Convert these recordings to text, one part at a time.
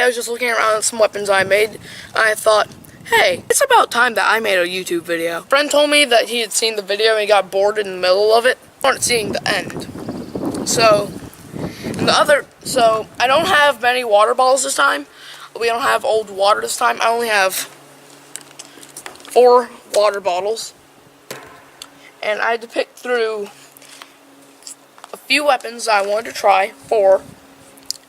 I was just looking around at some weapons I made, and I thought, hey, it's about time that I made a YouTube video. A friend told me that he had seen the video and he got bored in the middle of it. I wanted seeing the end. So I don't have many water bottles this time. We don't have old water this time. I only have 4 water bottles. And I had to pick through a few weapons I wanted to try, 4.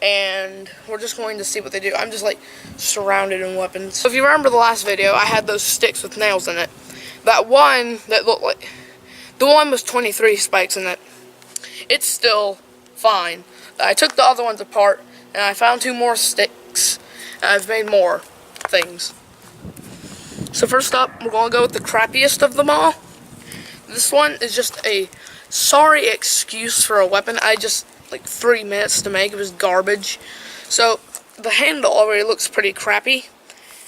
And we're just going to see what they do. I'm just like surrounded in weapons. So if you remember the last video, I had those sticks with nails in it. That one that looked like, the one was 23 spikes in it. It's still fine. I took the other ones apart and I found 2 more sticks. And I've made more things. So first up, we're going to go with the crappiest of them all. This one is just a sorry excuse for a weapon. Like 3 minutes to make. It was garbage. So the handle already looks pretty crappy.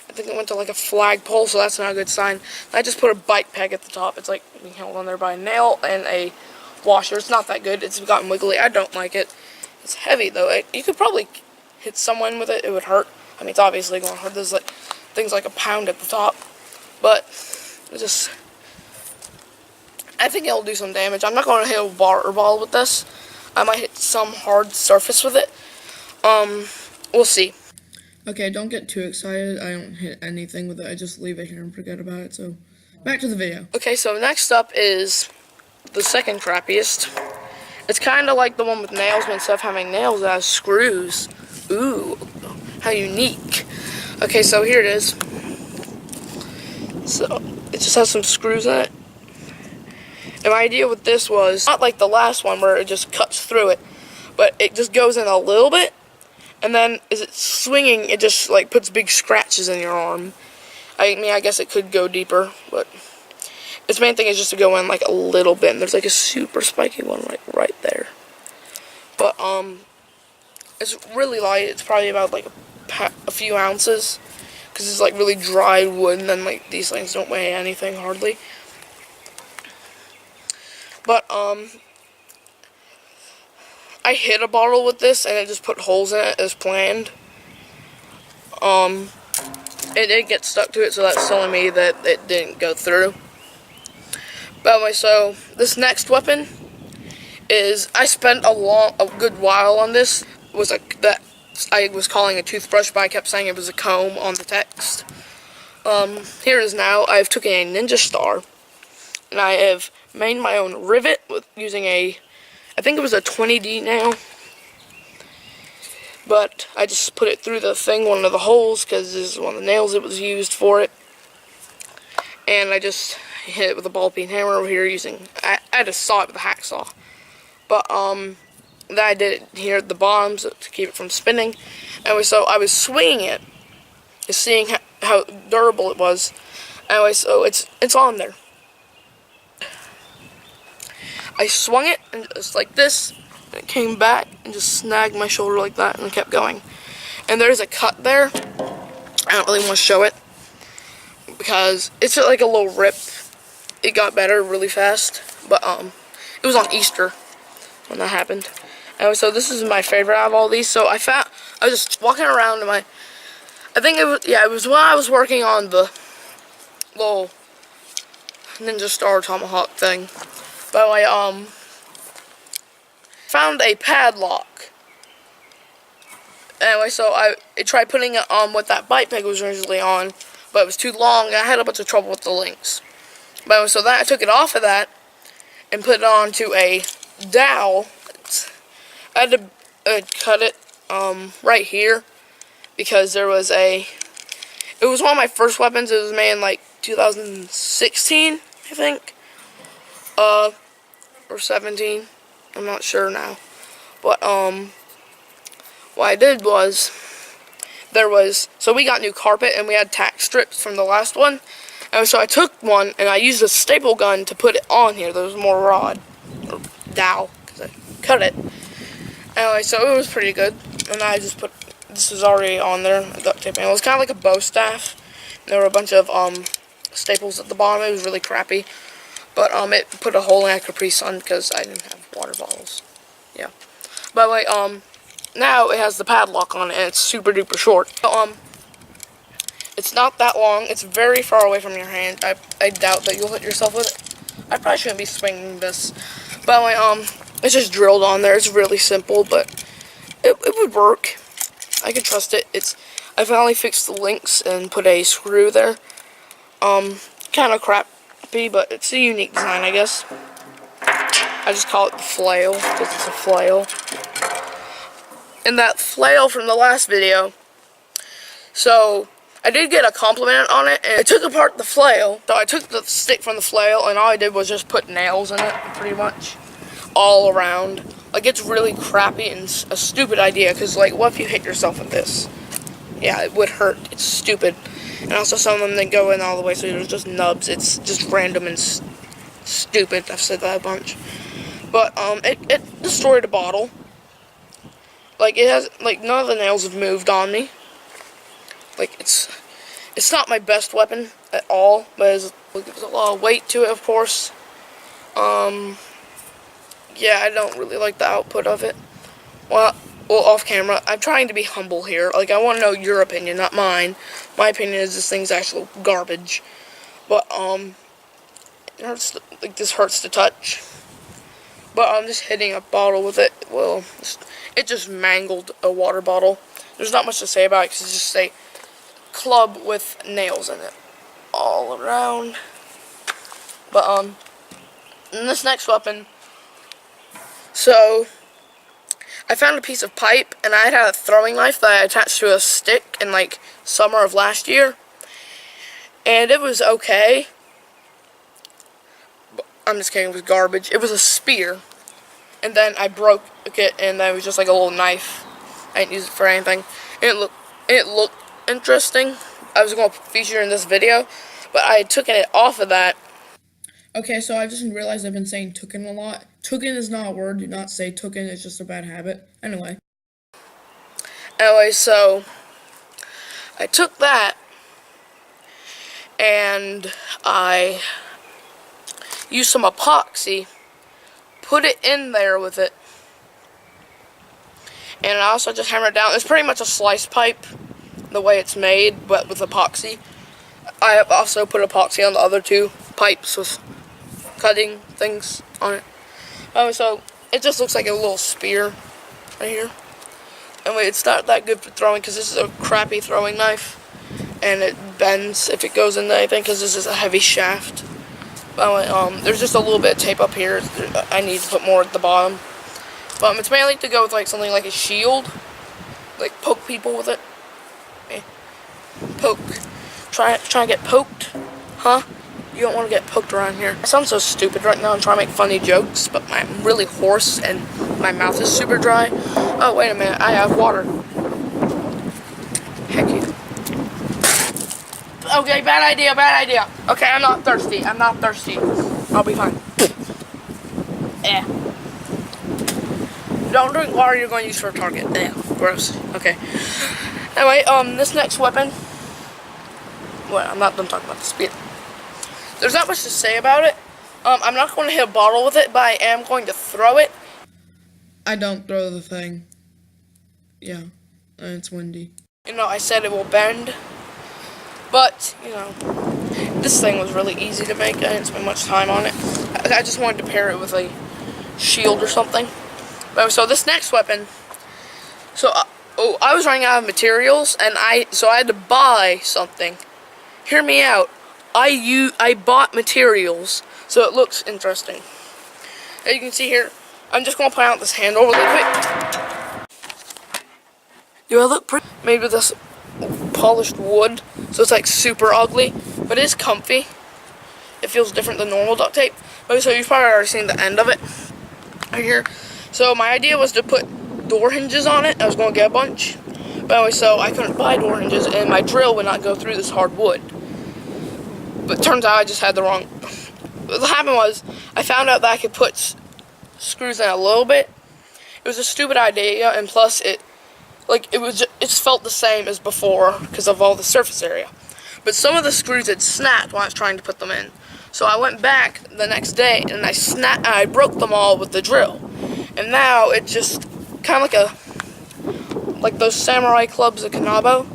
I think it went to like a flagpole, so that's not a good sign. I just put a bite peg at the top. It's like being held on there by a nail and a washer. It's not that good. It's gotten wiggly. I don't like it. It's heavy though. You could probably hit someone with it. It would hurt. I mean, it's obviously going to hurt. There's like things like a pound at the top, but I think it'll do some damage. I'm not going to hit a water ball with this. I might hit some hard surface with it. We'll see. Okay, don't get too excited. I don't hit anything with it. I just leave it here and forget about it. So, back to the video. Okay, so next up is the second crappiest. It's kind of like the one with nails, but instead of having nails, it has screws. Ooh, how unique. Okay, so here it is. So, it just has some screws in it. And my idea with this was, not like the last one where it just cuts through it, but it just goes in a little bit, and then as it's swinging, it just like puts big scratches in your arm. I mean, I guess it could go deeper, but its main thing is just to go in like a little bit, and there's like a super spiky one like right there. But, it's really light. It's probably about like a few ounces, because it's like really dry wood, and then like these things don't weigh anything hardly. But, I hit a bottle with this, and it just put holes in it as planned. It did get stuck to it, so that's telling me that it didn't go through. But anyway, so, this next weapon is, I spent a good while on this. It was that I was calling a toothbrush, but I kept saying it was a comb on the text. Here it is now. I've taken a ninja star, and I have made my own rivet using I think it was a 20D nail, but I just put it through the thing, one of the holes, because this is one of the nails it was used for it, and I just hit it with a ball peen hammer over here I had to saw it with a hacksaw, but then I did it here at the bottom to keep it from spinning. Anyway, so I was swinging it, seeing how durable it was. Anyway, so it's on there. I swung it, and just like this, and it came back, and just snagged my shoulder like that, and kept going. And there's a cut there. I don't really want to show it, because it's like a little rip. It got better really fast, but, it was on Easter when that happened. Anyway, so this is my favorite out of all these. So I was just walking around in it was when I was working on the little Ninja Star Tomahawk thing. But I found a padlock. Anyway, so I tried putting it on what that bite peg was originally on, but it was too long, and I had a bunch of trouble with the links. But anyway, so then I took it off of that and put it onto a dowel. I had to cut it right here, because it was one of my first weapons. It was made in like 2016, I think. Or 17, I'm not sure now, but, what I did was, so we got new carpet, and we had tack strips from the last one, and so I took one, and I used a staple gun to put it on here. There was more rod, or dowel, because I cut it. Anyway, so it was pretty good, and I just this was already on there, duct tape, and it was kind of like a bow staff. There were a bunch of, staples at the bottom. It was really crappy. But, it put a hole in a Capri Sun because I didn't have water bottles. Yeah. By the way, now it has the padlock on it, and it's super duper short. It's not that long. It's very far away from your hand. I doubt that you'll hit yourself with it. I probably shouldn't be swinging this. But anyway, it's just drilled on there. It's really simple, but it would work. I can trust it. I finally fixed the links and put a screw there. Kind of crappy, but it's a unique design, I guess. I just call it the flail because it's a flail. And that flail from the last video. So I did get a compliment on it, and I took apart the flail. So I took the stick from the flail, and all I did was just put nails in it, pretty much, all around. Like, it's really crappy and a stupid idea, because, like, what if you hit yourself with this? Yeah, it would hurt. It's stupid. And also some of them didn't go in all the way, so there's just nubs. It's just random and stupid. I've said that a bunch. But, it destroyed a bottle. Like, it has, like, none of the nails have moved on me. Like, it's not my best weapon at all, but there's a lot of weight to it, of course. Yeah, I don't really like the output of it. Well, off camera, I'm trying to be humble here. Like, I want to know your opinion, not mine. My opinion is this thing's actual garbage. But, it hurts, like, this hurts to touch. But I'm just hitting a bottle with it. Well, it just mangled a water bottle. There's not much to say about it, because it's just a club with nails in it all around. But in this next weapon, so I found a piece of pipe, and I had a throwing knife that I attached to a stick in like summer of last year, and it was okay. I'm just kidding, it was garbage. It was a spear, and then I broke it, and then it was just like a little knife. I didn't use it for anything. And it looked interesting. I was going to feature in this video, but I took it off of that. Okay, so I just realized I've been saying tooken a lot. Tooken is not a word. Do not say tooken. It's just a bad habit. Anyway, so I took that, and I used some epoxy, put it in there with it, and I also just hammered it down. It's pretty much a slice pipe, the way it's made, but with epoxy. I have also put epoxy on the other two pipes with cutting things on it. Oh, so it just looks like a little spear right here. Anyway, it's not that good for throwing because this is a crappy throwing knife, and it bends if it goes into anything because this is a heavy shaft. But there's just a little bit of tape up here. I need to put more at the bottom. But it's mainly to go with like something like a shield, like poke people with it. Poke. Try and get poked, huh? You don't want to get poked around here. I sound so stupid right now. I'm trying to make funny jokes, but I'm really hoarse and my mouth is super dry. Oh, wait a minute. I have water. Heck yeah. Okay, bad idea, bad idea. Okay, I'm not thirsty. I'm not thirsty. I'll be fine. Yeah. Don't drink water you're going to use for a target. Yeah, gross. Okay. Anyway, this next weapon. Well, I'm not done talking about the spear. There's not much to say about it. I'm not going to hit a bottle with it, but I am going to throw it. I don't throw the thing. Yeah, and it's windy. You know, I said it will bend, but, you know, this thing was really easy to make. I didn't spend much time on it. I just wanted to pair it with a shield or something. But, so this next weapon, so I was running out of materials, and so I had to buy something. Hear me out. I bought materials, so it looks interesting. As you can see here, I'm just going to point out this handle really quick. Do I look pretty? Made with this polished wood, so it's like super ugly, but it's comfy. It feels different than normal duct tape. Okay, so you've probably already seen the end of it right here. So my idea was to put door hinges on it. I was going to get a bunch. But anyway, so I couldn't buy door hinges, and my drill would not go through this hard wood. But it turns out I just had the wrong. What happened was, I found out that I could put screws in a little bit. It was a stupid idea, and plus it felt the same as before because of all the surface area. But some of the screws had snapped when I was trying to put them in. So I went back the next day, and I broke them all with the drill. And now it just kind of like like those samurai clubs at Kanabo.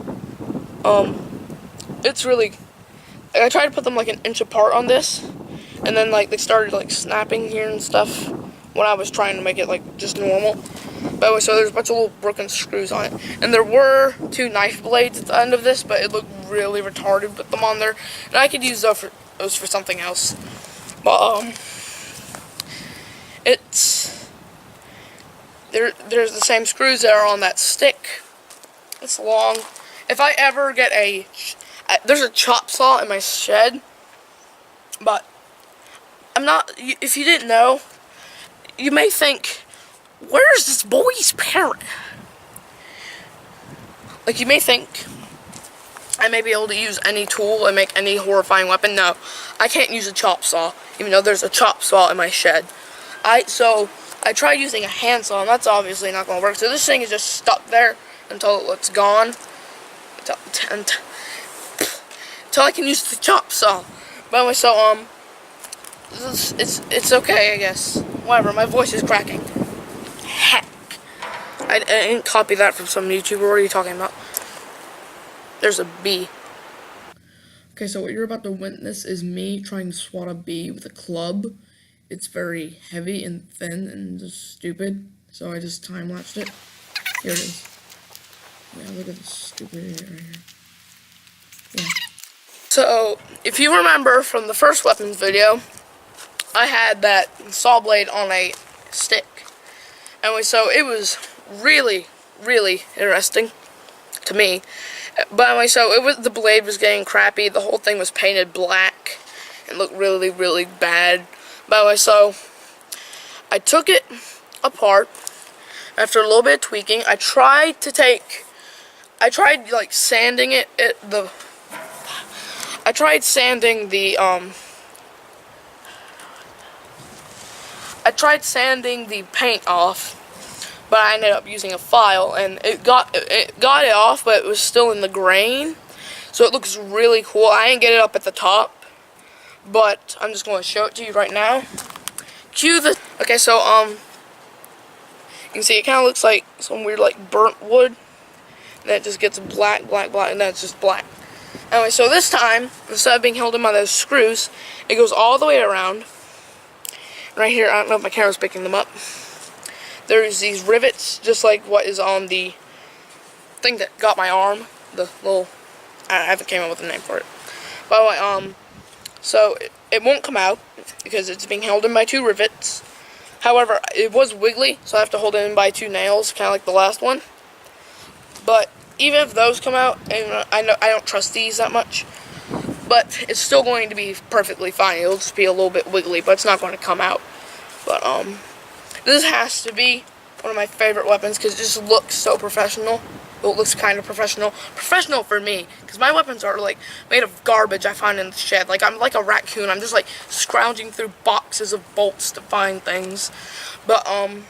It's really, I tried to put them like an inch apart on this, and then like they started like snapping here and stuff when I was trying to make it like just normal. But anyway, so there's a bunch of little broken screws on it, and there were 2 knife blades at the end of this, but it looked really retarded with them on there, and I could use those for something else. But there's the same screws that are on that stick. It's long. If I ever get there's a chop saw in my shed, but I'm not, if you didn't know, you may think, where's this boy's parent? Like, you may think I may be able to use any tool and make any horrifying weapon. No, I can't use a chop saw, even though there's a chop saw in my shed. So I tried using a handsaw, and that's obviously not going to work. So this thing is just stuck there until it's gone. Until I can use the chop saw. But anyway, so it's okay, I guess. Whatever, my voice is cracking. Heck, I didn't copy that from some YouTuber. What are you talking about? There's a bee. Okay, so what you're about to witness is me trying to swat a bee with a club. It's very heavy and thin and just stupid, so I just time-lapsed it. Here it is. Yeah, look at this stupid idiot right here. Yeah. So, if you remember from the first weapons video, I had that saw blade on a stick. Anyway, so it was really, really interesting to me. But anyway, so the blade was getting crappy. The whole thing was painted black and looked really, really bad. But anyway, so I took it apart after a little bit of tweaking. I tried like sanding it I tried sanding the paint off, but I ended up using a file, and it got it off, but it was still in the grain, so it looks really cool. I didn't get it up at the top, but I'm just going to show it to you right now. Okay, so you can see it kind of looks like some weird like burnt wood, and then it just gets black, black, black, and then it's just black. Anyway, so this time, instead of being held in by those screws, it goes all the way around. Right here, I don't know if my camera's picking them up. There's these rivets, just like what is on the thing that got my arm. The little, I haven't came up with a name for it. By the way, so it won't come out because it's being held in by 2 rivets. However, it was wiggly, so I have to hold it in by 2 nails, kind of like the last one. But even if those come out, and I don't trust these that much, but it's still going to be perfectly fine. It'll just be a little bit wiggly, but it's not going to come out. But this has to be one of my favorite weapons because it just looks so professional. It looks kind of professional for me, because my weapons are like made of garbage I find in the shed. Like, I'm like a raccoon. I'm just like scrounging through boxes of bolts to find things. But and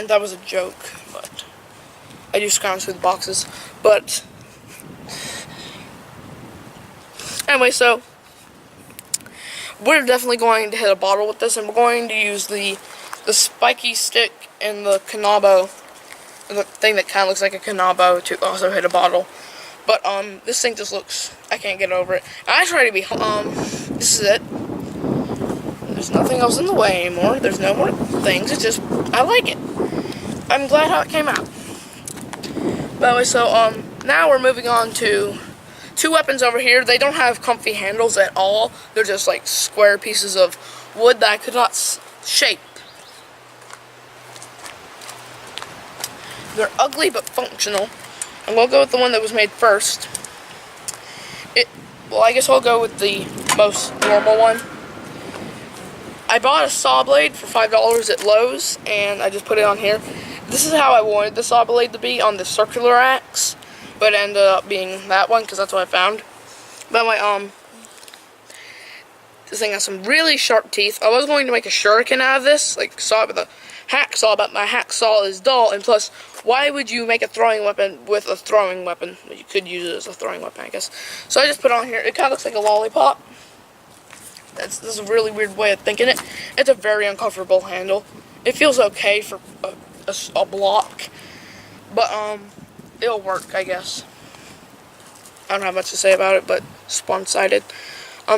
that was a joke, but I do scrounge through the boxes. But anyway, so we're definitely going to hit a bottle with this, and we're going to use the spiky stick and the Kanabo, the thing that kind of looks like a Kanabo, to also hit a bottle. But this thing just looks, I can't get over it. I try to be this is it. There's nothing else in the way anymore. There's no more things. It's just, I like it. I'm glad how it came out. But anyway, so now we're moving on to 2 weapons over here. They don't have comfy handles at all. They're just like square pieces of wood that I could not shape. They're ugly but functional. And we'll go with the one that was made first. Well, I guess I'll go with the most normal one. I bought a saw blade for $5 at Lowe's, and I just put it on here. This is how I wanted the saw blade to be on the circular axe, but it ended up being that one because that's what I found. But this thing has some really sharp teeth. I was going to make a shuriken out of this, like saw it with a hacksaw, but my hacksaw is dull, and plus, why would you make a throwing weapon with a throwing weapon? You could use it as a throwing weapon, I guess. So I just put it on here. It kind of looks like a lollipop. This is a really weird way of thinking it. It's a very uncomfortable handle. It feels okay for a block, But it'll work, I guess. I don't have much to say about it, but it's one-sided.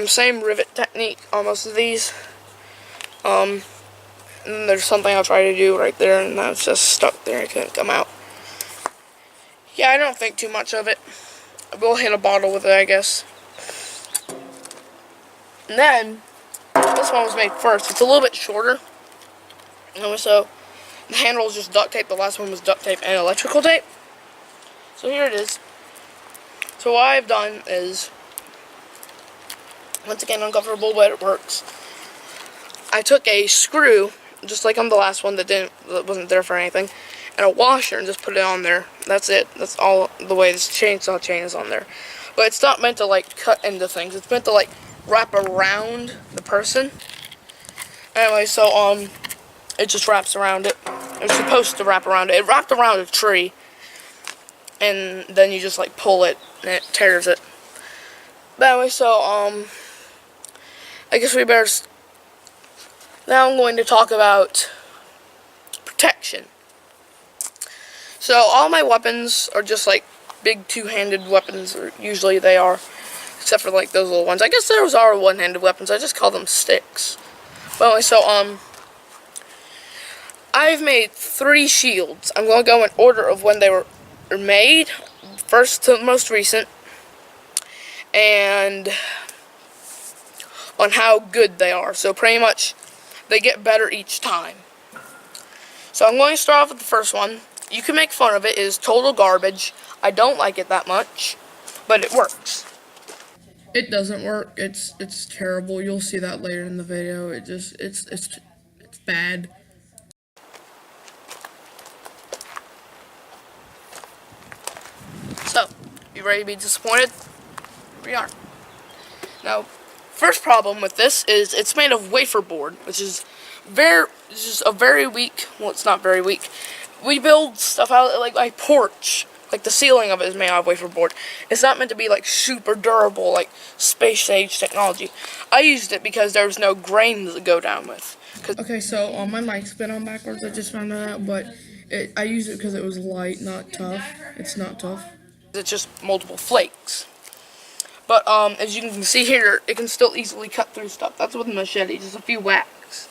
Same rivet technique on most of these. And then there's something I'll try to do right there, and that's just stuck there. It couldn't come out. Yeah, I don't think too much of it. We'll hit a bottle with it, I guess. And then, this one was made first. It's a little bit shorter. And so, the handle is just duct tape. The last one was duct tape and electrical tape. So here it is. So what I've done is, once again, uncomfortable, but it works. I took a screw, just like on the last one that wasn't there for anything, and a washer, and just put it on there. That's it. That's all the way this chainsaw chain is on there. But it's not meant to like cut into things. It's meant to like wrap around the person. Anyway, so it just wraps around it. It's supposed to wrap around it. It wrapped around a tree, and then you just like pull it, and it tears it. But anyway, so I guess we better. Now I'm going to talk about protection. So all my weapons are just like big two-handed weapons, or usually they are, except for like those little ones. I guess those are one-handed weapons. I just call them sticks. But anyway, so I've made 3 shields. I'm going to go in order of when they were made, first to most recent, and on how good they are. So pretty much they get better each time. So I'm going to start off with the first one. You can make fun of it. It is total garbage. I don't like it that much, but it works. It doesn't work. It's terrible. You'll see that later in the video. It's bad. So, you ready to be disappointed? Here we are. Now, first problem with this is it's made of wafer board, which is a very weak. Well, it's not very weak. We build stuff out like my porch. Like the ceiling of it is made out of wafer board. It's not meant to be like super durable, like space age technology. I used it because there was no grain to go down with. Okay, so my mic's been on backwards. I just found that out, but I used it because it was light, not tough. It's not tough. It's just multiple flakes. But as you can see here, it can still easily cut through stuff. That's with a machete, just a few whacks.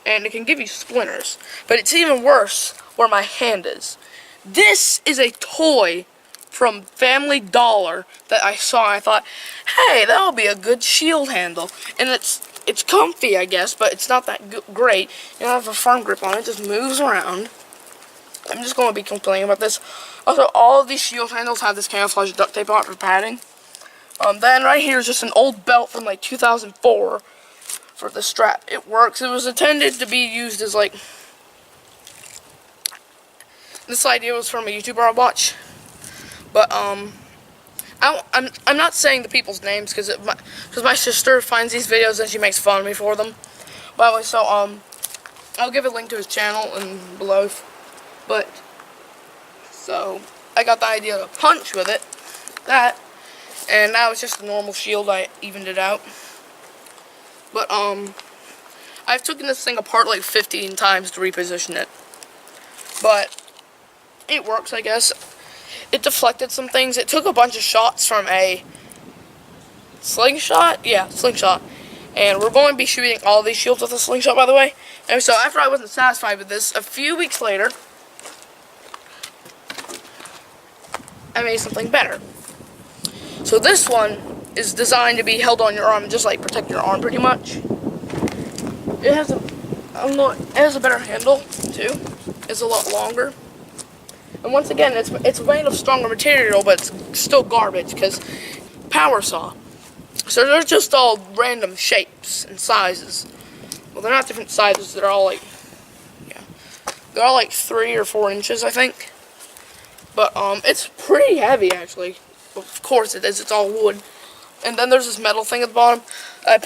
And it can give you splinters. But it's even worse where my hand is. This is a toy from Family Dollar that I saw. I thought, hey, that'll be a good shield handle. And it's comfy, I guess, but it's not that great. You don't have a firm grip on it. It just moves around. I'm just going to be complaining about this. Also, all of these shield handles have this camouflage duct tape on it for padding. Then right here is just an old belt from like 2004 for the strap. It works. It was intended to be used as like. This idea was from a YouTuber I watch, but I'm not saying the people's names because my sister finds these videos and she makes fun of me for them. By the way, so I'll give a link to his channel below. But so I got the idea to punch with it, and now it's just a normal shield. I evened it out. But I've taken this thing apart like 15 times to reposition it, but it works, I guess. It deflected some things. It took a bunch of shots from a slingshot. Yeah, slingshot. And we're going to be shooting all these shields with a slingshot, by the way. And so after I wasn't satisfied with this, a few weeks later, I made something better. So this one is designed to be held on your arm, just like protect your arm pretty much. It has a better handle too. It's a lot longer. And once again, it's made of stronger material, but it's still garbage because power saw. So they're just all random shapes and sizes. Well, they're not different sizes. They're all like, they're all like 3 or 4 inches, I think. But it's pretty heavy actually. Of course it is. It's all wood. And then there's this metal thing at the bottom. I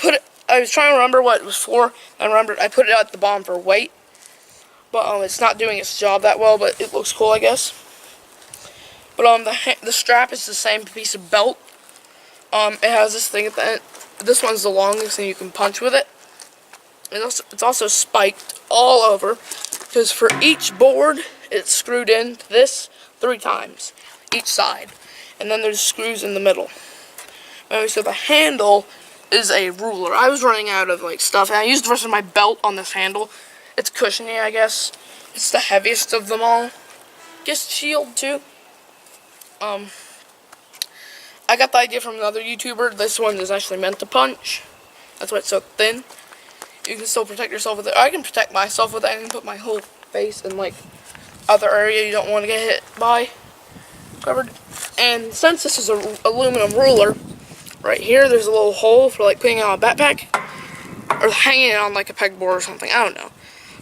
was trying to remember what it was for. I remembered I put it at the bottom for weight. But it's not doing its job that well, but it looks cool, I guess. But the strap is the same piece of belt. It has this thing at the end. This one's the longest, and you can punch with it. And it's also spiked all over, because for each board, it's screwed into this 3 times each side, and then there's screws in the middle. Okay, so the handle is a ruler. I was running out of like stuff, and I used the rest of my belt on this handle. It's cushiony, I guess. It's the heaviest of them all. Just shield too. I got the idea from another YouTuber. This one is actually meant to punch. That's why it's so thin. You can still protect yourself with it. I can protect myself with it. I can put my whole face in like other area you don't want to get hit by. Covered. And since this is an aluminum ruler, right here there's a little hole for like putting it on a backpack or hanging it on like a pegboard or something. I don't know.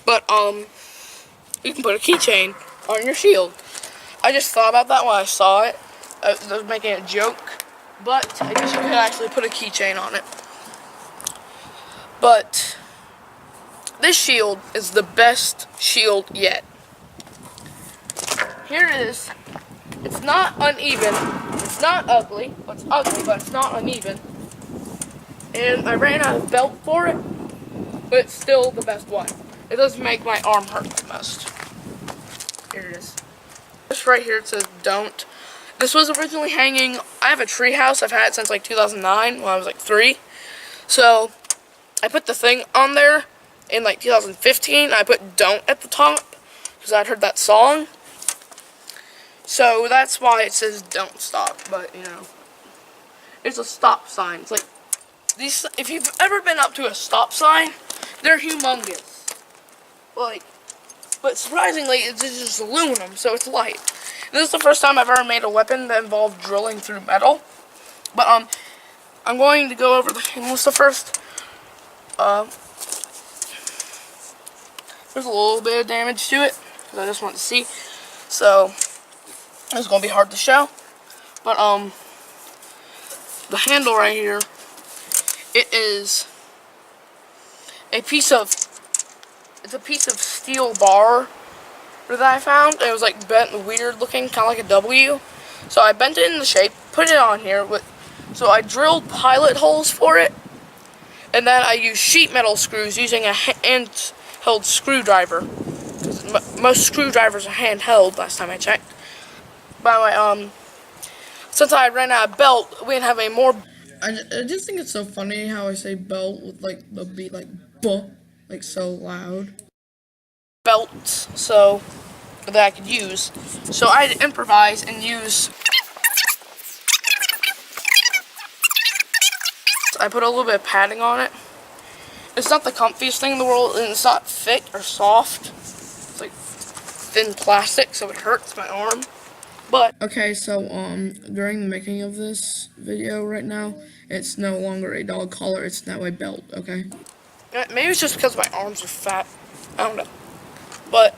But you can put a keychain on your shield. I just thought about that when I saw it. I was making a joke, but I guess you could actually put a keychain on it. But this shield is the best shield yet. Here it is. It's not uneven. It's not ugly. Well, it's ugly, but it's not uneven. And I ran out of belt for it, but it's still the best one. It doesn't make my arm hurt the most. Here it is. This right here, it says don't. This was originally hanging. I have a tree house. I've had it since like 2009 when I was like 3. So I put the thing on there in like 2015. I put don't at the top because I'd heard that song. So that's why it says don't stop. But you know, it's a stop sign. It's like these. If you've ever been up to a stop sign, they're humongous. Like, but surprisingly, it's just aluminum, so it's light. This is the first time I've ever made a weapon that involved drilling through metal. But I'm going to go over the handle stuff first. There's a little bit of damage to it because I just want to see. So it's going to be hard to show. But the handle right here, it is a piece of steel bar that I found. It was like bent and weird looking, kind of like a W. So I bent it in the shape, put it on here. So I drilled pilot holes for it, and then I used sheet metal screws using a handheld screwdriver. Most screwdrivers are handheld. Last time I checked. By the way, since I ran out of belt, we didn't have any more. I just think it's so funny how I say belt with like the beat like buh, like so loud. Belts so that I could use. So I had to improvise and use. I put a little bit of padding on it. It's not the comfiest thing in the world, and it's not thick or soft. It's like thin plastic, so it hurts my arm. But okay, so during the making of this video right now, it's no longer a dog collar, it's now a belt, okay? Maybe it's just because my arms are fat. I don't know. But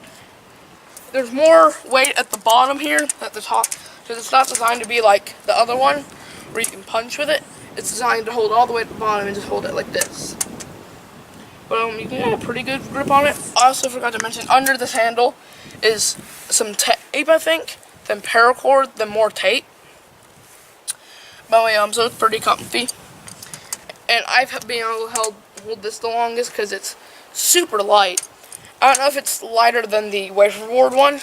there's more weight at the bottom here than at the top, because it's not designed to be like the other one where you can punch with it. It's designed to hold all the way at the bottom and just hold it like this. But you can get a pretty good grip on it. I also forgot to mention, under this handle is some tape, I think, then paracord, then more tape. By the way, so it's pretty comfy. And I've been able to hold this the longest because it's super light. I don't know if it's lighter than the wafer board one,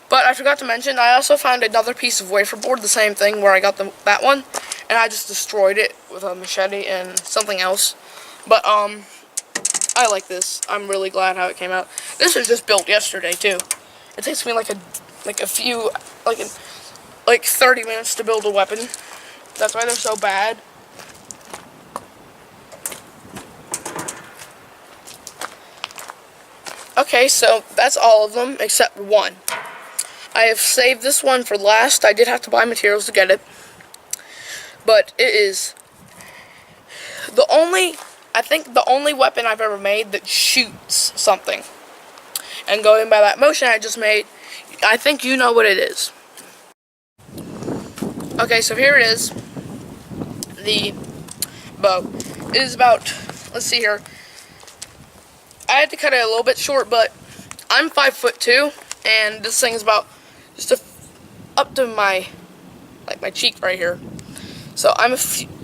but I forgot to mention, I also found another piece of wafer board, the same thing where I got that one, and I just destroyed it with a machete and something else. But I like this. I'm really glad how it came out. This was just built yesterday too. It takes me like 30 minutes to build a weapon. That's why they're so bad. Okay, so that's all of them except one. I have saved this one for last. I did have to buy materials to get it. But it is I think the only weapon I've ever made that shoots something. And going by that motion I just made, I think you know what it is. Okay, so here it is. The bow. It is about, let's see here. I had to cut it a little bit short, but I'm 5'2", and this thing is about just up to my cheek right here. So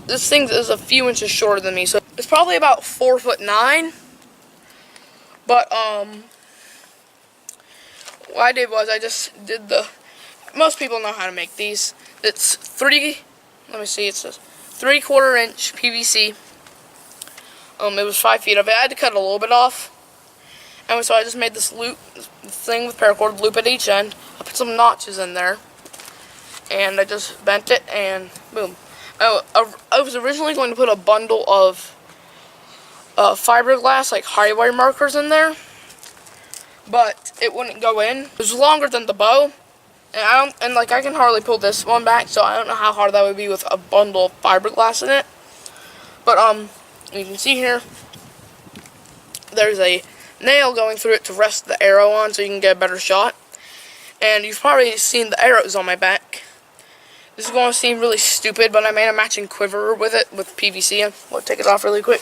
this thing is a few inches shorter than me, so it's probably about 4'9". But what I did was I just did most people know how to make these. It's let me see, it says 3/4 inch PVC. It was 5 feet of it. I had to cut a little bit off. And so I just made this loop thing with paracord, loop at each end. I put some notches in there. And I just bent it and boom. I was originally going to put a bundle of fiberglass, like highway markers in there. But it wouldn't go in. It was longer than the bow. And like I can hardly pull this one back, so I don't know how hard that would be with a bundle of fiberglass in it. But you can see here, there's a nail going through it to rest the arrow on so you can get a better shot. And you've probably seen the arrows on my back. This is going to seem really stupid, but I made a matching quiver with it, with PVC. I'll take it off really quick.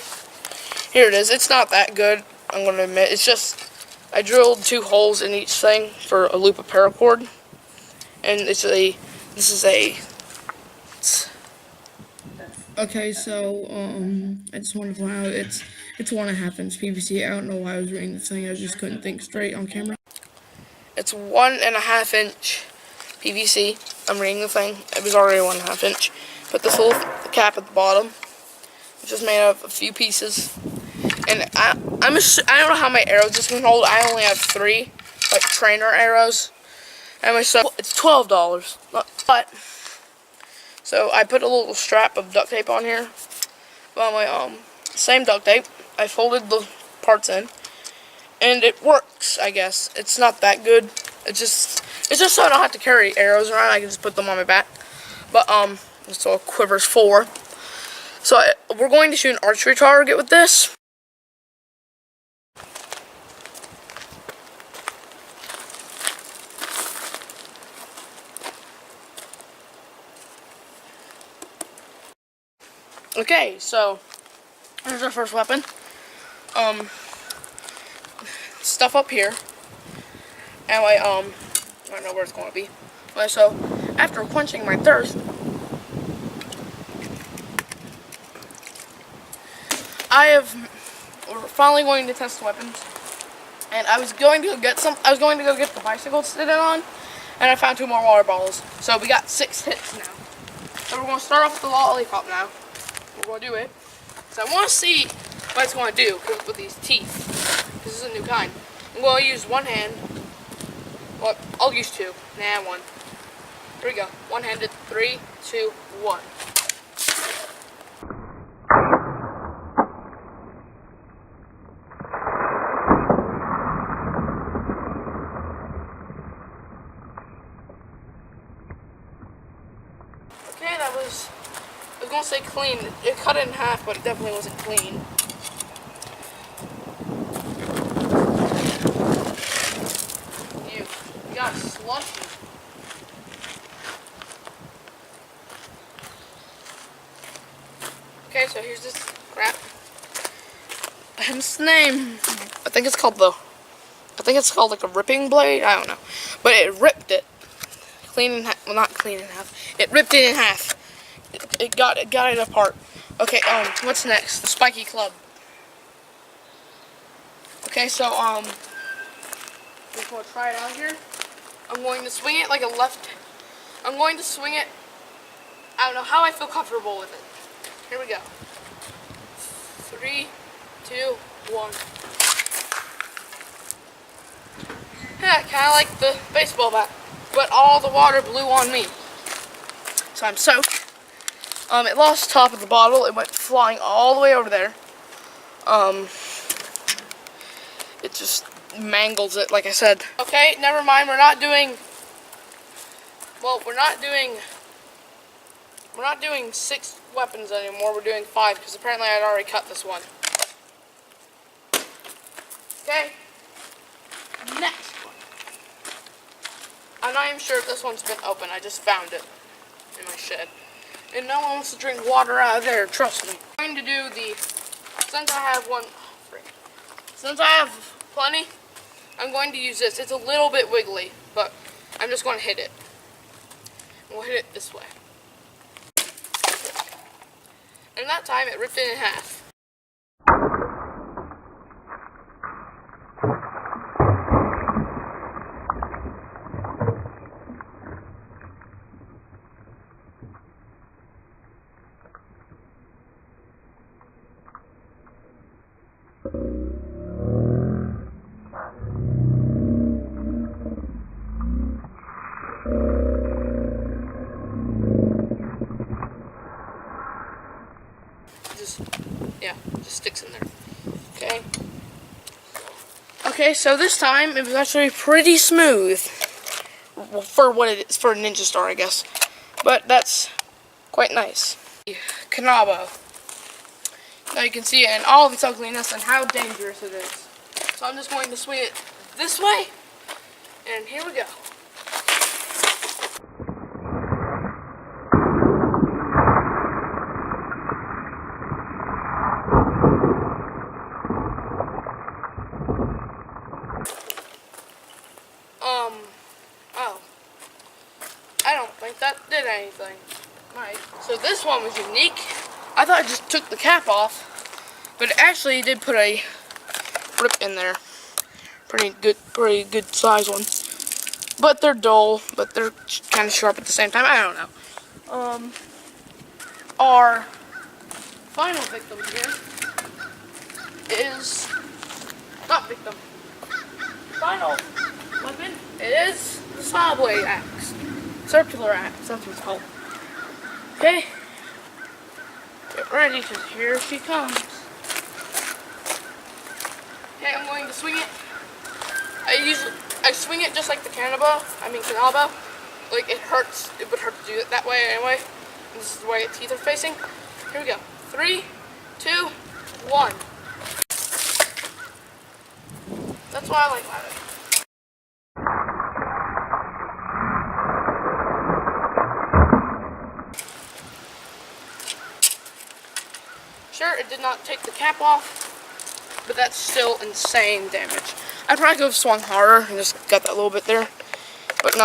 Here it is. It's not that good, I'm going to admit. It's just, I drilled 2 holes in each thing for a loop of paracord. And okay, so, I just wanted to point out, it's 1.5 inch PVC. I don't know why I was reading this thing, I just couldn't think straight on camera. It's 1.5 inch PVC. I'm reading the thing. It was already 1.5 inch. Put this little cap at the bottom, which is made of a few pieces. And I don't know how my arrows this can hold. I only have 3, like trainer arrows. And it's $12. But so I put a little strap of duct tape on here. Well, my same duct tape. I folded the parts in, and it works. I guess it's not that good. It's just so I don't have to carry arrows around. I can just put them on my back. But that's what a quiver's for. So we're going to shoot an archery target with this. Okay, so here's our first weapon. Stuff up here. Anyway, I don't know where it's going to be. Anyway, so after quenching my thirst, we're finally going to test weapons. And I was going to go get the bicycle to sit in on, and I found 2 more water bottles. So we got 6 hits now. So we're going to start off with the lollipop now. We're going to do it. So I want to see what it's going to do with these teeth. This is a new kind. I'm going to use one hand. Well, I'll use 2. Nah, 1. Here we go. One-handed. 3, 2, 1. Okay, that was... I was going to say clean. It cut it in half, but it definitely wasn't clean. You got slushy. Okay, so here's this crap. Hence the name. I think it's called like a ripping blade. I don't know. But it ripped it. Clean in half. Well, not clean in half. It ripped it in half. It got it apart. Okay, what's next? The spiky club. Okay, so, just want to try it out here. I'm going to swing it like a left. I'm going to swing it. I don't know how I feel comfortable with it. Here we go. 3, 2, 1. Yeah, kind of like the baseball bat, but all the water blew on me. So I'm soaked. It lost top of the bottle. It went flying all the way over there. It just mangles it, like I said. Okay, never mind. We're not doing 6 weapons anymore. We're doing 5 because apparently I'd already cut this one. Okay. Next one. I'm not even sure if this one's been open. I just found it in my shed. And no one wants to drink water out of there, trust me. I'm going to do since I have plenty, I'm going to use this. It's a little bit wiggly, but I'm just going to hit it. We'll hit it this way. And that time it ripped it in half. just sticks in there. Okay. Okay, so this time it was actually pretty smooth. Well, for what it is, for a Ninja Star, I guess. But that's quite nice. Canabo. Now you can see it in all of its ugliness and how dangerous it is. So I'm just going to swing it this way, and here we go. Oh. I don't think that did anything. Right. So this one was unique. I thought I just took the cap off, but it actually did put a rip in there. Pretty good size one. But they're dull, but they're kind of sharp at the same time. I don't know. Our final victim here is not victim. Final weapon is the saw blade axe. Circular axe, that's what it's called. Okay. Get ready, because here she comes. Okay, I'm going to swing it. I swing it just like the canabo. Like it hurts. It would hurt to do it that way anyway. And this is the way its teeth are facing. Here we go. 3, 2, 1. That's why I like that. Sure, it did not take the cap off, but that's still insane damage. I'd probably have swung harder and just got that little bit there. But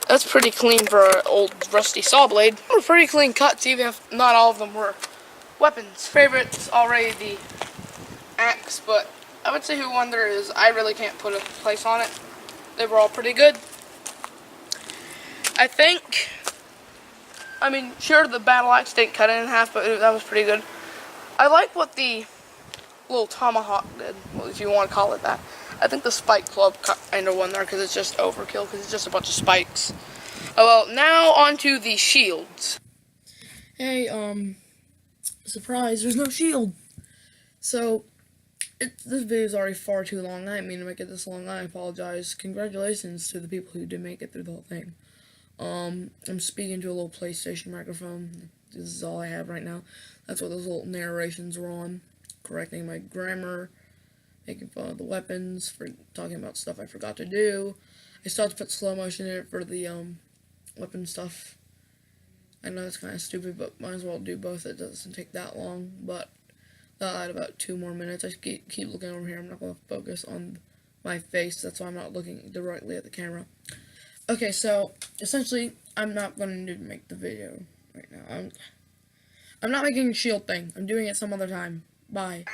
that's pretty clean for an old rusty saw blade. Pretty clean cuts, even if not all of them were weapons. Favorite's already the axe, but I would say who won there is I really can't put a place on it. They were all pretty good. Sure, the battle axe didn't cut it in half, but that was pretty good. I like what the little tomahawk did, well, if you want to call it that. I think the spike club kind of won there because it's just overkill, because it's just a bunch of spikes. Oh well, now on to the shields. Hey, surprise, there's no shield. So, this video is already far too long. I didn't mean to make it this long. I apologize. Congratulations to the people who did make it through the whole thing. I'm speaking to a little PlayStation microphone. This is all I have right now. That's what those little narrations were on. Correcting my grammar, making fun of the weapons, for talking about stuff I forgot to do. I still have to put slow motion in it for the weapon stuff. I know it's kind of stupid, but might as well do both. It doesn't take that long, but that'll add about 2 more minutes. I keep looking over here. I'm not going to focus on my face. That's why I'm not looking directly at the camera. Okay, so essentially, I'm not going to make the video right now. I'm not making a shield thing. I'm doing it some other time. Bye.